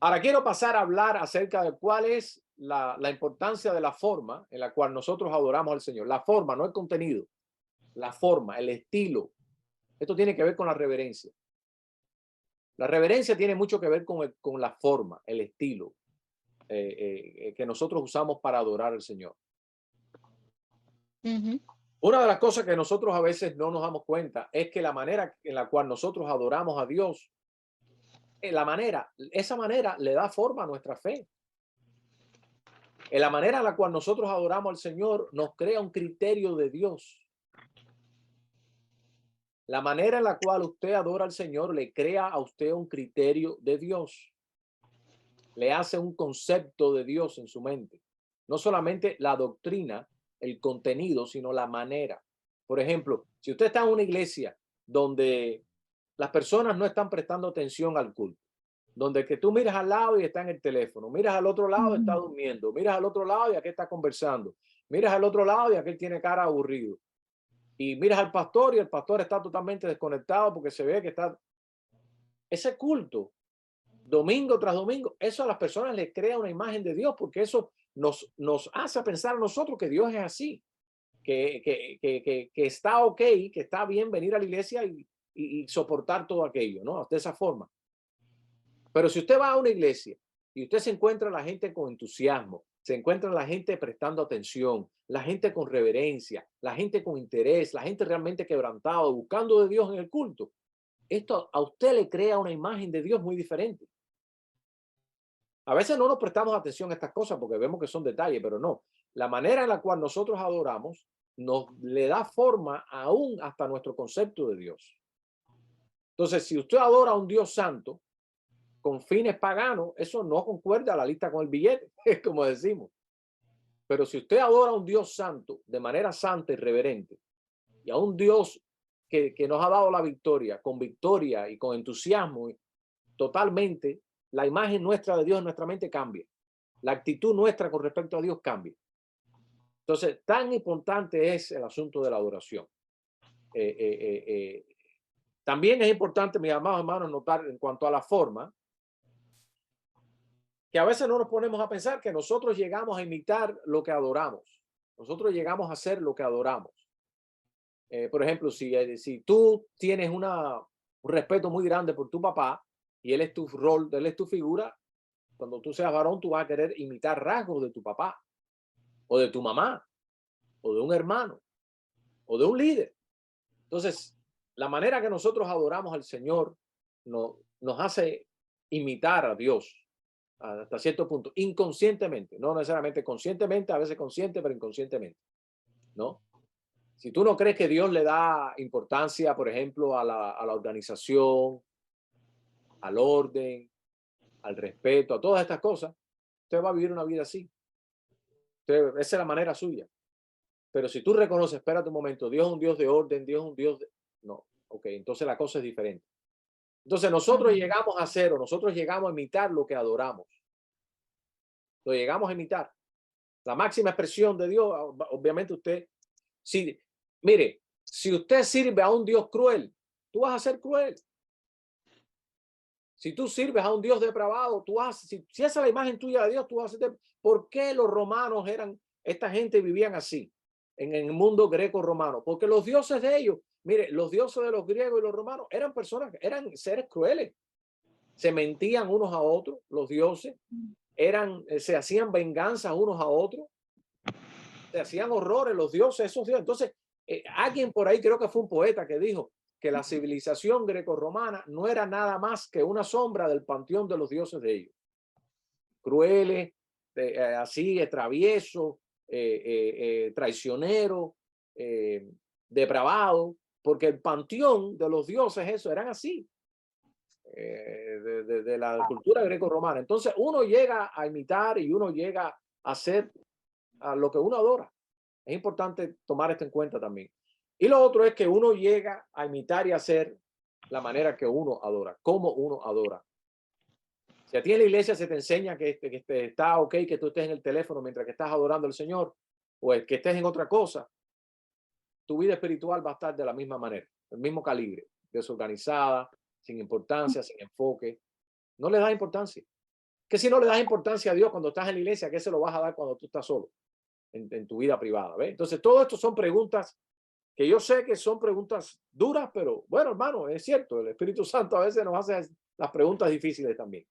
Ahora quiero pasar a hablar acerca de cuál es la importancia de la forma en la cual nosotros adoramos al Señor. La forma, no el contenido. La forma, el estilo. Esto tiene que ver con la reverencia. La reverencia tiene mucho que ver con la forma, el estilo que nosotros usamos para adorar al Señor. Ujú, Una de las cosas que nosotros a veces no nos damos cuenta es que la manera en la cual nosotros adoramos a Dios, esa manera le da forma a nuestra fe. En la manera en la cual nosotros adoramos al Señor nos crea un criterio de Dios. La manera en la cual usted adora al Señor le crea a usted un criterio de Dios. Le hace un concepto de Dios en su mente. No solamente la doctrina, el contenido, sino la manera. Por ejemplo, si usted está en una iglesia donde las personas no están prestando atención al culto, donde que tú miras al lado y está en el teléfono, miras al otro lado y está ujú. durmiendo, miras al otro lado y aquel está conversando, miras al otro lado y aquel tiene cara aburrido, y miras al pastor y el pastor está totalmente desconectado porque se ve que está ese culto domingo tras domingo. Eso a las personas les crea una imagen de Dios porque eso nos hace pensar a nosotros que Dios es así, que está ok, que está bien venir a la iglesia y soportar todo aquello, ¿no? De esa forma. Pero si usted va a una iglesia y usted se encuentra a la gente con entusiasmo, se encuentra a la gente prestando atención, la gente con reverencia, la gente con interés, la gente realmente quebrantada, buscando de Dios en el culto, esto a usted le crea una imagen de Dios muy diferente. A veces no nos prestamos atención a estas cosas porque vemos que son detalles, pero no. La manera en la cual nosotros adoramos nos le da forma aún hasta nuestro concepto de Dios. Entonces, si usted adora a un Dios santo, con fines paganos, eso no concuerda a la lista con el billete, como decimos. Pero si usted adora a un Dios santo de manera santa y reverente, y a un Dios que nos ha dado la victoria, con victoria y con entusiasmo, totalmente, la imagen nuestra de Dios en nuestra mente cambia. La actitud nuestra con respecto a Dios cambia. Entonces, tan importante es el asunto de la adoración. Eh, eh, eh, eh, También es importante, mis amados hermanos, notar en cuanto a la forma, que a veces no nos ponemos a pensar que nosotros llegamos a imitar lo que adoramos. Nosotros llegamos a hacer lo que adoramos. Por ejemplo, si tú tienes un respeto muy grande por tu papá y él es tu rol, él es tu figura, cuando tú seas varón, tú vas a querer imitar rasgos de tu papá o de tu mamá o de un hermano o de un líder. Entonces, la manera que nosotros adoramos al Señor nos hace imitar a Dios hasta cierto punto, inconscientemente, no necesariamente conscientemente, a veces consciente, pero inconscientemente, ¿no? Si tú no crees que Dios le da importancia, por ejemplo, a la organización, al orden, al respeto, a todas estas cosas, usted va a vivir una vida así. Esa es la manera suya. Pero si tú reconoces, espérate un momento, Dios es un Dios de orden, Dios es un Dios de... No, ok, entonces la cosa es diferente. Entonces nosotros Ujú. llegamos a hacer o nosotros llegamos a imitar lo que adoramos. Lo llegamos a imitar. La máxima expresión de Dios, obviamente usted, si, mire, si usted sirve a un Dios cruel, tú vas a ser cruel. Si tú sirves a un Dios depravado, si esa es la imagen tuya de Dios, tú vas a ser... ¿Por qué los romanos esta gente vivían así en el mundo greco-romano? Porque los dioses de ellos, mire, los dioses de los griegos y los romanos eran personas, eran seres crueles. Se mentían unos a otros, los dioses, se hacían venganza unos a otros, se hacían horrores los dioses, esos dioses. Entonces, alguien por ahí, creo que fue un poeta que dijo que la civilización grecorromana no era nada más que una sombra del panteón de los dioses de ellos. Crueles, así, traviesos, traicioneros, depravados, porque el panteón de los dioses, eso, eran así, de la cultura greco-romana. Entonces, uno llega a imitar y uno llega a hacer a lo que uno adora. Es importante tomar esto en cuenta también. Y lo otro es que uno llega a imitar y hacer la manera que uno adora, cómo uno adora. Si a ti en la iglesia se te enseña que está ok que tú estés en el teléfono mientras que estás adorando al Señor, o que estés en otra cosa, tu vida espiritual va a estar de la misma manera, del mismo calibre, desorganizada, sin importancia, sin enfoque. No le da importancia. Que si no le das importancia a Dios cuando estás en la iglesia, ¿qué se lo vas a dar cuando tú estás solo en tu vida privada? ¿Ve? Entonces, todo esto son preguntas que yo sé que son preguntas duras, pero bueno, hermano, es cierto, el Espíritu Santo a veces nos hace las preguntas difíciles también.